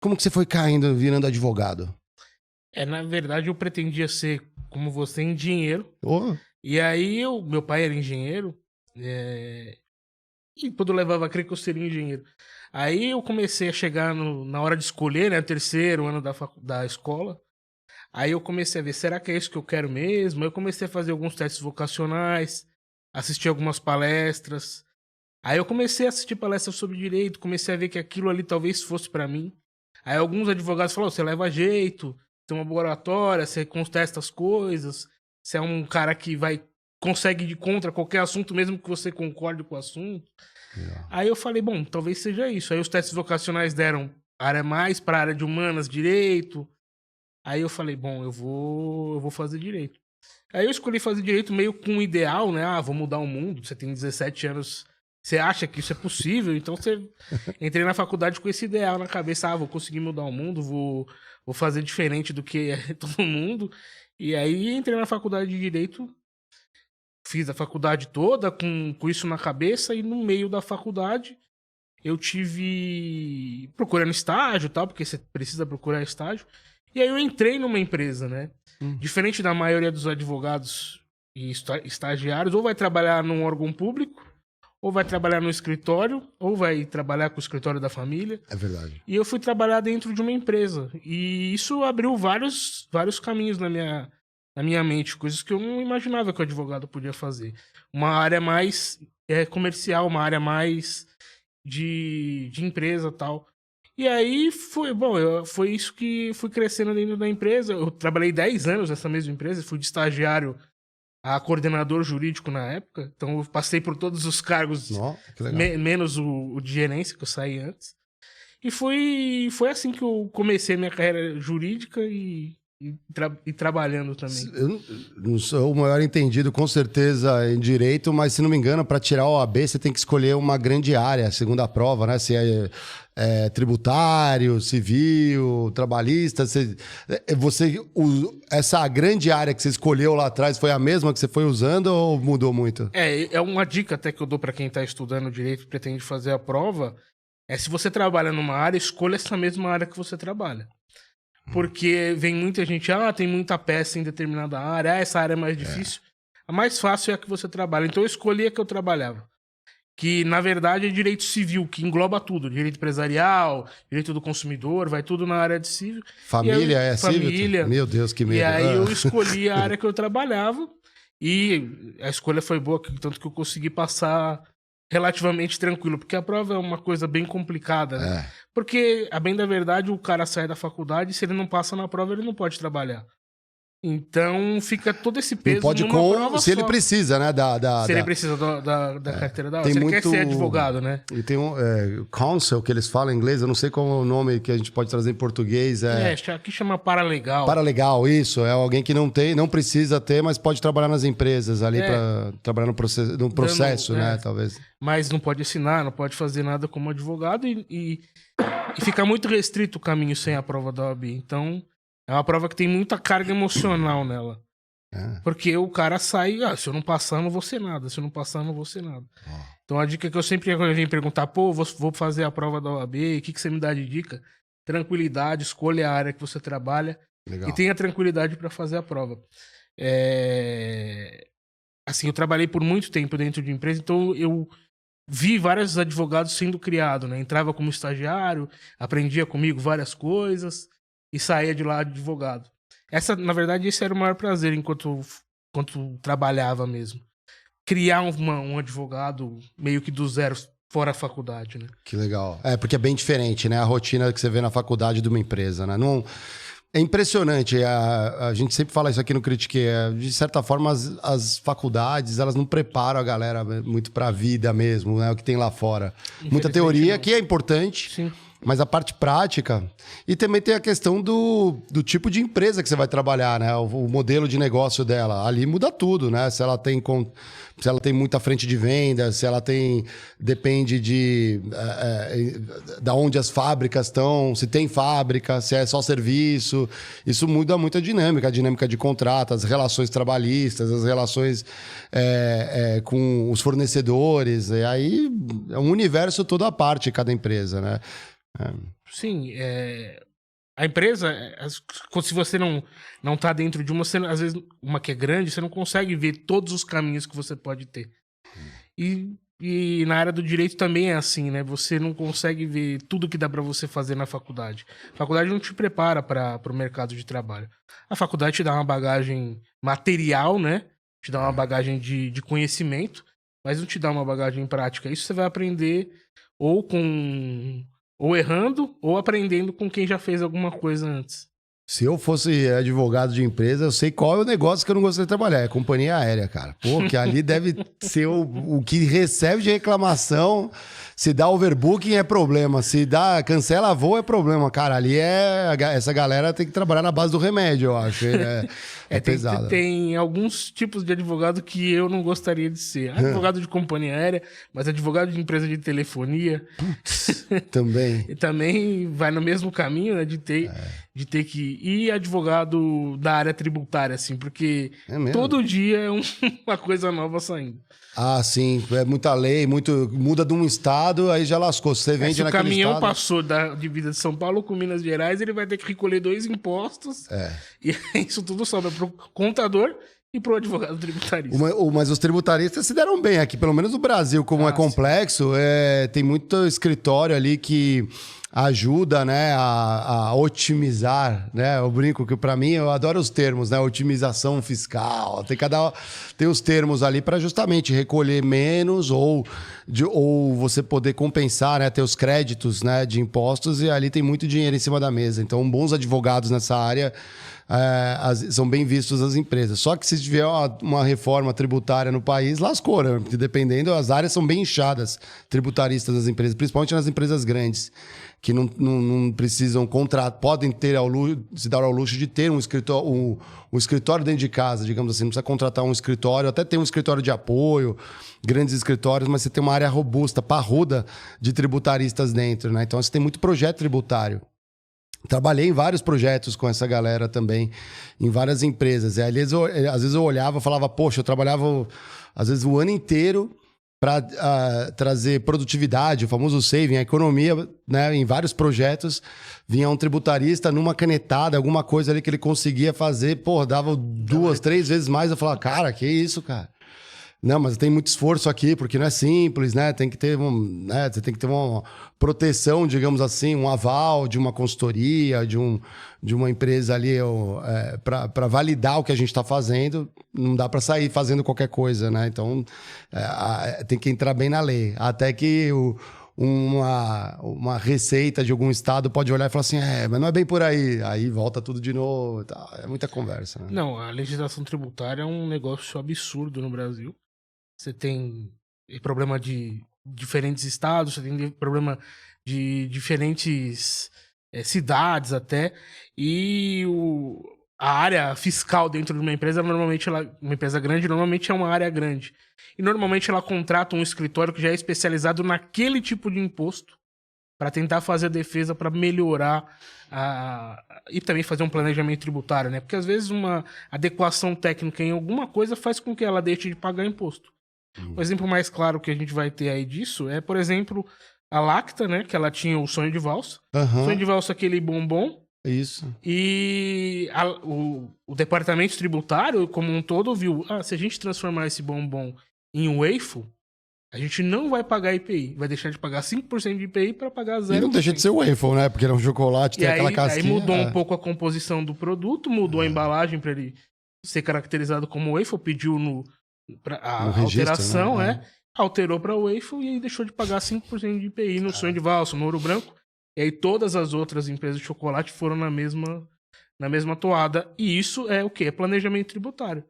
Como que você foi caindo, virando advogado? Na verdade, eu pretendia ser como você, engenheiro. Oh, E aí, meu pai era engenheiro. E quando eu levava a crer que eu seria engenheiro. Aí eu comecei a chegar na hora de escolher, né? Terceiro ano da escola. Aí eu comecei a ver, será que é isso que eu quero mesmo? Aí eu comecei a fazer alguns testes vocacionais, assistir algumas palestras. Aí eu comecei a assistir palestras sobre direito, comecei a ver que aquilo ali talvez fosse pra mim. Aí alguns advogados falaram, você leva jeito, tem uma boa oratória, você contesta as coisas, você é um cara que consegue ir contra qualquer assunto, mesmo que você concorde com o assunto. legal. Aí eu falei, bom, talvez seja isso. Aí os testes vocacionais deram área mais para a área de humanas, direito. Aí eu falei, bom, eu vou fazer direito. Aí eu escolhi fazer direito meio com um ideal, né? Ah, vou mudar o mundo. Você tem 17 anos, você acha que isso é possível? Então você entrei na faculdade com esse ideal na cabeça, vou conseguir mudar o mundo, vou fazer diferente do que é todo mundo. E aí entrei na faculdade de direito, fiz a faculdade toda com isso na cabeça e no meio da faculdade eu tive procurando estágio e tal, porque você precisa procurar estágio. E aí eu entrei numa empresa, né? Diferente da maioria dos advogados e estagiários, ou vai trabalhar num órgão público, ou vai trabalhar no escritório, ou vai trabalhar com o escritório da família. É verdade. E eu fui trabalhar dentro de uma empresa. E isso abriu vários caminhos na minha mente, coisas que eu não imaginava que o advogado podia fazer. Uma área mais comercial, uma área mais de empresa e tal. E aí foi isso que fui crescendo dentro da empresa. Eu trabalhei 10 anos nessa mesma empresa, fui de estagiário a coordenador jurídico na época. Então eu passei por todos os cargos, Que legal. menos o de gerência que eu saí antes. E foi assim que eu comecei a minha carreira jurídica e trabalhando também. Eu não sou o maior entendido, com certeza, em direito, mas se não me engano, para tirar o OAB, você tem que escolher uma grande área, segundo a prova, né? Se é tributário, civil, trabalhista. Essa grande área que você escolheu lá atrás foi a mesma que você foi usando ou mudou muito? É uma dica até que eu dou para quem está estudando direito e pretende fazer a prova. Se você trabalha numa área, escolha essa mesma área que você trabalha. Porque vem muita gente, tem muita peça em determinada área, essa área é mais difícil. A mais fácil é a que você trabalha. Então eu escolhi a que eu trabalhava. Que, na verdade, é direito civil, que engloba tudo. Direito empresarial, direito do consumidor, vai tudo na área de civil. Família civil? Família. Meu Deus, que medo. E aí eu escolhi a área que eu trabalhava. E a escolha foi boa, tanto que eu consegui passar relativamente tranquilo, porque a prova é uma coisa bem complicada, né? Porque, a bem da verdade, o cara sai da faculdade e se ele não passa na prova, ele não pode trabalhar. Então, fica todo esse peso não pode numa prova se ele só. precisa, né? Se ele precisa da carteira da hora. Tem Se ele muito... quer ser advogado, né? E tem counsel, que eles falam em inglês, eu não sei qual é o nome que a gente pode trazer em português. Aqui chama paralegal. Paralegal, isso. É alguém que não precisa ter, mas pode trabalhar nas empresas ali para trabalhar no processo, né? Talvez. Mas não pode assinar, não pode fazer nada como advogado e fica muito restrito o caminho sem a prova da OAB. Então, é uma prova que tem muita carga emocional nela. Porque o cara sai, se eu não passar, eu não vou ser nada. Se eu não passar, eu não vou ser nada. Então a dica que eu sempre venho perguntar, vou fazer a prova da OAB, o que você me dá de dica? Tranquilidade, escolha a área que você trabalha. Legal. E tenha tranquilidade para fazer a prova. Assim, eu trabalhei por muito tempo dentro de empresa, então eu vi vários advogados sendo criados, né? Entrava como estagiário, aprendia comigo várias coisas e saía de lá de advogado. Na verdade, esse era o maior prazer enquanto trabalhava mesmo. Criar um advogado meio que do zero, fora a faculdade, né? Que legal. Porque é bem diferente, né? A rotina que você vê na faculdade de uma empresa, né? Não... É impressionante, a gente sempre fala isso aqui no Critique, de certa forma as faculdades, elas não preparam a galera muito para a vida mesmo, né? O que tem lá fora. Muita teoria, que é importante, sim, mas a parte prática... E também tem a questão do tipo de empresa que você vai trabalhar, né? O modelo de negócio dela. Ali muda tudo, né? Se ela tem muita frente de venda, se ela tem... Depende da onde as fábricas estão, se tem fábrica, se é só serviço. Isso muda muito a dinâmica de contrato, as relações trabalhistas, as relações com os fornecedores. E aí é um universo todo à parte cada empresa, né? Sim, a empresa, se você não tá dentro de uma, você, às vezes, uma que é grande, você não consegue ver todos os caminhos que você pode ter. E na área do direito também é assim, né? Você não consegue ver tudo que dá pra você fazer na faculdade. A faculdade não te prepara para o mercado de trabalho. A faculdade te dá uma bagagem material, né? Te dá uma bagagem de conhecimento, mas não te dá uma bagagem prática. Isso você vai aprender ou errando, ou aprendendo com quem já fez alguma coisa antes. Se eu fosse advogado de empresa, eu sei qual é o negócio que eu não gostaria de trabalhar. É companhia aérea, cara. Pô, que ali deve ser o que recebe de reclamação. Se dá overbooking é problema. Se dá cancela voo é problema. Cara, ali essa galera tem que trabalhar na base do remédio, eu acho. É pesado. Tem alguns tipos de advogado que eu não gostaria de ser. Advogado de companhia aérea, mas advogado de empresa de telefonia. Também. E também vai no mesmo caminho, né? De ter que ir advogado da área tributária, assim, porque todo dia é uma coisa nova saindo. Ah, sim. É muita lei, muda de um estado, aí já lascou. Você vende se o naquele caminhão estado... passou da divisa de São Paulo com Minas Gerais, ele vai ter que recolher 2 impostos. E isso tudo sobra pro contador e pro advogado tributarista. Mas os tributaristas se deram bem aqui. Pelo menos no Brasil, como é complexo, tem muito escritório ali que ajuda, né, a otimizar, né? Eu brinco que para mim eu adoro os termos, né? Otimização fiscal. Tem os termos ali para justamente recolher menos ou você poder compensar, né? Ter os créditos, né, de impostos, e ali tem muito dinheiro em cima da mesa. Então, bons advogados nessa área são bem vistos nas empresas. Só que se tiver uma reforma tributária no país, lascou, né? Porque dependendo, as áreas são bem inchadas, tributaristas das empresas, principalmente nas empresas grandes, que não precisam podem se dar ao luxo de ter um escritório dentro de casa, digamos assim. Não precisa contratar um escritório, até tem um escritório de apoio, grandes escritórios, mas você tem uma área robusta, parruda de tributaristas dentro, né? Então você tem muito projeto tributário. Trabalhei em vários projetos com essa galera também, em várias empresas. E, às vezes eu olhava e falava, poxa, eu trabalhava às vezes o ano inteiro para trazer produtividade, o famoso saving, a economia, né, em vários projetos. Vinha um tributarista numa canetada, alguma coisa ali que ele conseguia fazer, pô, dava 2, 3 vezes mais. Eu falava, cara, que isso, cara? Não, mas tem muito esforço aqui, porque não é simples, né? Tem que ter você tem que ter uma proteção, digamos assim, um aval de uma consultoria, de uma empresa ali para validar o que a gente está fazendo. Não dá para sair fazendo qualquer coisa, né? Então, tem que entrar bem na lei. Até que uma receita de algum estado pode olhar e falar assim, mas não é bem por aí. Aí volta tudo de novo. Tá. É muita conversa, né? Não, a legislação tributária é um negócio absurdo no Brasil. Você tem problema de diferentes estados, você tem problema de diferentes cidades até. E a área fiscal dentro de uma empresa, normalmente uma empresa grande, normalmente é uma área grande. E normalmente ela contrata um escritório que já é especializado naquele tipo de imposto para tentar fazer a defesa, para melhorar e também fazer um planejamento tributário, né? Porque às vezes uma adequação técnica em alguma coisa faz com que ela deixe de pagar imposto. O exemplo mais claro que a gente vai ter aí disso é, por exemplo, a Lacta, né? Que ela tinha o sonho de valsa. Uhum. Sonho de valsa é aquele bombom. Isso. E o departamento tributário, como um todo, viu, se a gente transformar esse bombom em waffle, a gente não vai pagar IPI. Vai deixar de pagar 5% de IPI para pagar 0%. E não deixa de ser waffle, né? Porque é um chocolate, tem aquela casquinha. Aí mudou um pouco a composição do produto, mudou a embalagem para ele ser caracterizado como waffle, pediu a alteração, né? Alterou para waffle e aí deixou de pagar 5% de IPI no sonho de valsa, no ouro branco. E aí todas as outras empresas de chocolate foram na mesma toada. E isso é o quê? É planejamento tributário.